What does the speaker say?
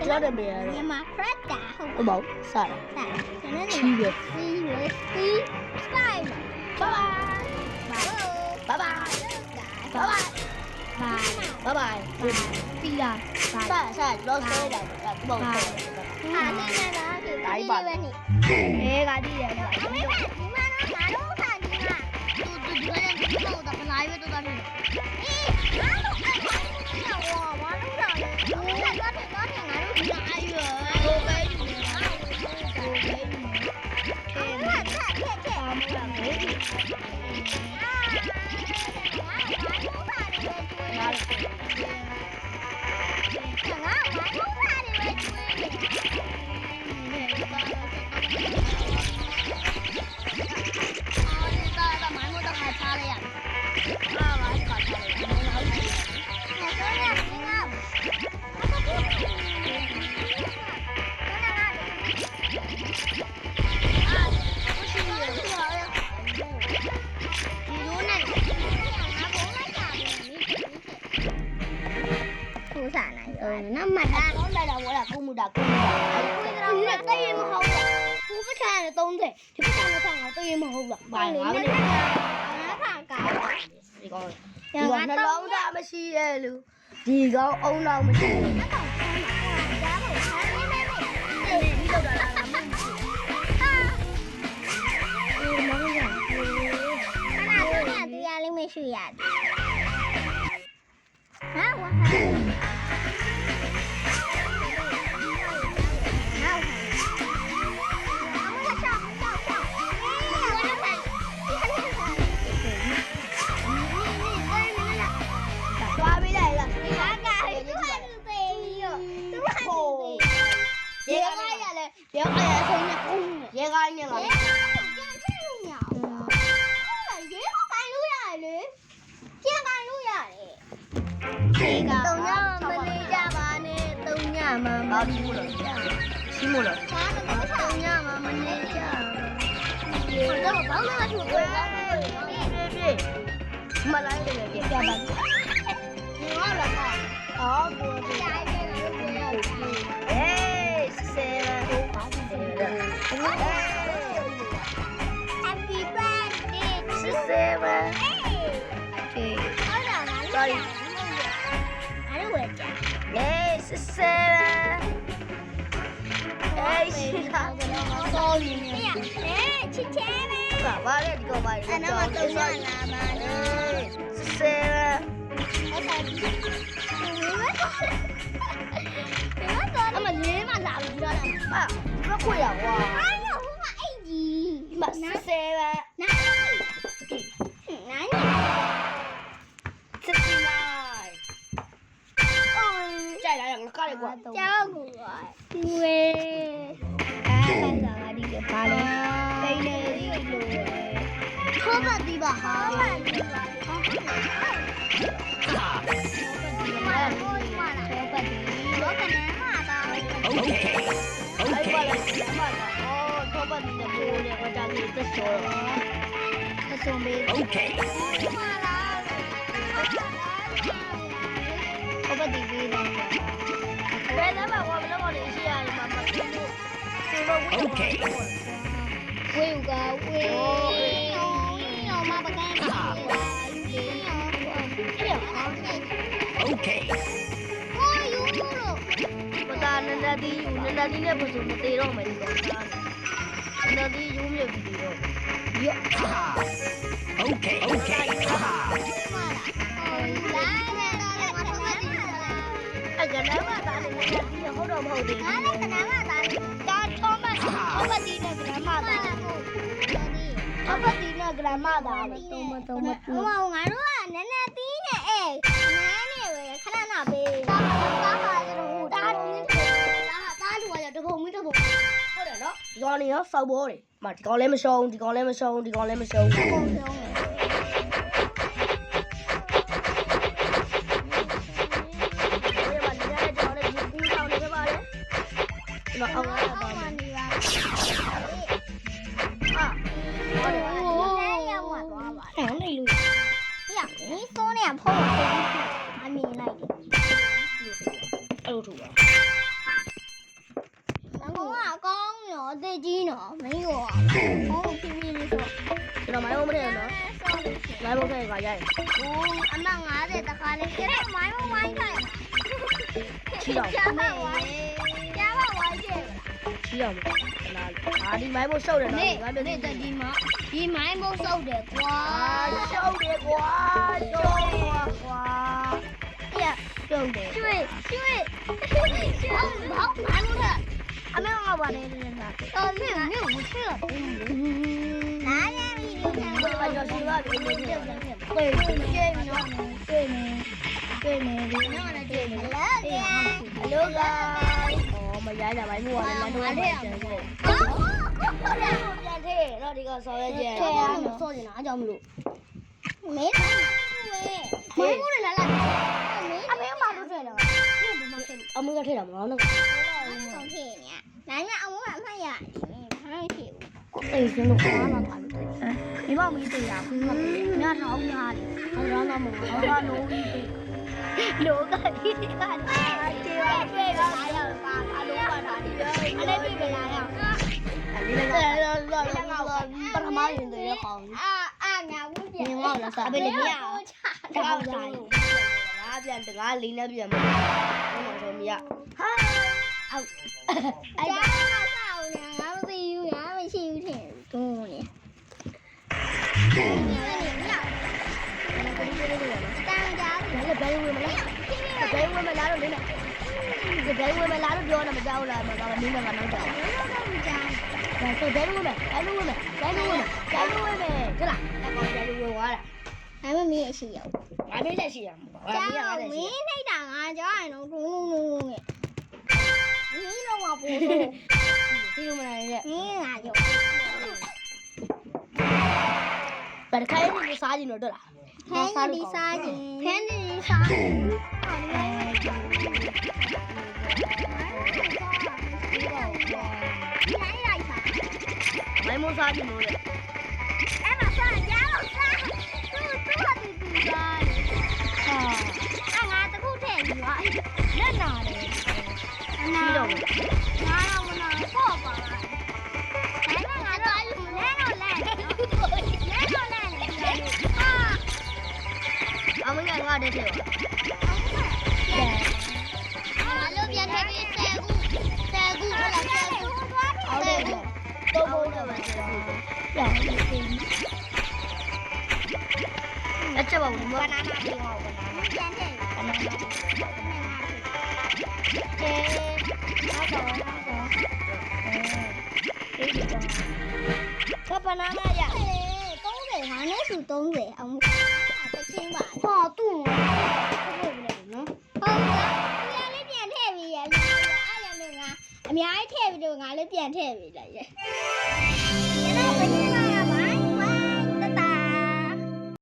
ကျွန်တော်နေရတယ် မြန်မာဖရက်တာဟုတ် ဟုတ်ပါဘူးစတာ တာကျွန်တော် ချီးပဲ စီဝဲစီစတိုင် ဘိုင်ဘိုင်ဘိုင်ဘိုင်ဘိုင်ဘိုင်ဘိုင်ပြီးလားစတော့ဆွဲတာကဘောက်ဆွဲတာ အာနေနေတာဒီပဲနေ အဲကတိတယ်ကွာ အမေကဒီမှာငါတို့ခါဒီမှာသူကလည်းဒီလိုတော့မလိုက်ပဲတော့တယ်အေးငါတို့အဲ့ဒါကိုတော့ဝါလို့တော့လေတော့ငါတို့ဒီမှာအရွယ်ဟိုပဲဒီမှာဟိုပဲဒီမှာအဲ့ဒါချက်ပါမလားမေး那买它，我来了，我来公母的，公母的，你这也不好了，我不看的东西，就不看的上了，这也不好了，买了，你看搞，你讲，你讲那老大没事的了，你讲欧老没事。没需要的。啊，我还。哪里木了？西木了。东亚嘛，没那家。我这我帮那个主播。对。没来这个别家吧。你忘了吗？好多的。哎，是谁了？Happy birthday。是谁吗？对。Sorry。还是我家。哎，是谁了？哎，是他。Sorry。哎，亲亲嘞。爸爸嘞，你给我把这个照片发给我。是谁了？那么你嘛咋不知道呢？啊，这个会啊我。哎呀，我嘛爱你。嘛是谁了？哪里？这是哪？再来两个咖喱锅。加过来。喂。看上啊，你个巴嘞，给你一路。拖把地吧，好。拖把地吧。Nanti dia betul betul orang main bola. Nanti jumpa video. Ya. Okay. Agar nama tadi nanti yang orang mau di. Nama tadi. Dan Thomas, apa di nama tadi? Apa di nama tadi? Mau ngaruh? Nanti ni ni kerana apa? Đi con đi nó sâu bố đi mà đi con lên mà sâu đi con lên mà sâu đi con lên mà sâu mà ông ấy là bò mình cái này luôn ya ni số này à phô anh nhìn này đâu thủ à နော်အသေးကြီးနော်မင်းရောဟုတ်ဖြည်းဖြည်းလေးဆို ကျွန်တော်မိုင်းမမထည့်နော်မိုင်းမထည့်ကရိုက် ဟိုအမ90တခါလေးကျတော့မိုင်းဝိုင်းခိုင်းကြားပါဝိုင်းကျဲ ချီအောင်လားဒီမိုင်းမို့ရှုပ်တယ်နော် နေနေတဒီမိုင်းမို့စောက်တယ်ကွာ ရှုပ်တယ်ကွာရှုပ်ကွာ ပြပြုံးတယ်ရွှေအောင်ဘောက်မိုင်းမို့ထအမေကပါတယ်နေတာတော်ပြီငါ့ကိုချစ်တော့နားရပြီဒီကံ ဘယ်မှာကျော်ရှိပါပြီနေတယ်ပြေးကျဲနော်တွေ့နေဒီနော်လည်းတွေ့နေ လာကြ ဟယ်လိုဂိုင်းအော်မရိုင်းတာမိုင်းမို့ကလည်းလမ်းတော့ပြန်ထည့်ပြန်ထည့်တော့ဒီကဆော်ရဲကျဲ ထဲရမစော့နေတာအကြောင်းမလို့မင်းမိုးလာလာအမေမလို့ထဲလာ အမေကထည့်တာမဟုတ်နော် တော့ထဲနေနိုင်ကအမအမှတ်ရဘာလို့ဖြစ် အေးစင်းလို့ဘာမှမပါဘူးဒီမောင်မီးတေးတာခုကညထောင်းညာလေဟောတော့မဟုတ်ဘူးဟောတော့နိုးပြီးလိုကဒီကတာကျေပါပြေတော့လာရပါအလုံးပါတာဒီအဲ့ဒါပြေလာရအဲ့ဒီကပထမရင်တည်းရခေါင်း အာငါဝူးပြန် ငေါ့လာစားအမေလည်းမရတကောက်စားငါပြန်တကားလေးနဲ့ပြန်မလို့တော့မရဟာအောက် အဲ့ဒါကစောင်းနေငါမသိဘူးငါမရှိဘူးထင်ဒုံးနေတန်းကြား လည်းဘယ်ဝင်မလဲဘယ်ဝင်မလားတော့လေးနဲ့ဘယ်ဝင်မလားတော့ပြောနေမကြောက်လားမကမင်းကနောက်ကြောက်ဒါဆိုဘယ်ဝင်မယ်ဟဲ့လားဘယ်ဝင်သွားတာ ဒါမှမင်းအရှိရောက် ငါမင်းလက်ရှိရမှာငါမင်းရတဲ့ မ ရှိ င်းနှိပ်တာငါကြောက်ရင်တော့ဒုံးနဲ့မင်းတော့မပူဘူး ဒီလိုမလာရဲ့ မင်းငါရောက် ဘယ်ခိုင်းနေစားကြည့်တော့လား ဖန်ဒီစားခြင်းဖန်ဒီစားမိုင်းမစားကြည့်လို့လေ အဲ့မှာစားကြတော့စားသူဟာတူစားအာငါတခုထည့်ပြီးသွားလက်နာတယ်အနာငါတော့မနာပေါ့ပါဒါမှငါတော့လဲတော့လဲအာ အမငါတဲ့ထဲပါ ငါလို့ပြန်ထည့်ပြီးဆယ်ခုဟုတ်လားဆယ်ခု ဟုတ်တယ်တော့ဘုံတော့ပါပြောင်းနေပြီအချက်ပါဘူးဘာနာနာပြောင်းဘာနာနာ ပြန်ထည့် ဘာနာနာကဲနောက်တော့ကပနာနာရ 30ငါနဲ့စု30အောင်တချင်းပါ ဟောတူဟုတ်ပြီနော် ဟုတ်လားဒီလေးပြန်ထည့်ပြီးရအဲ့ရမင်းကအများကြီးထည့်ပြီးတော့ငါလေးပြန်ထည့်ပြီးလိုက်ရ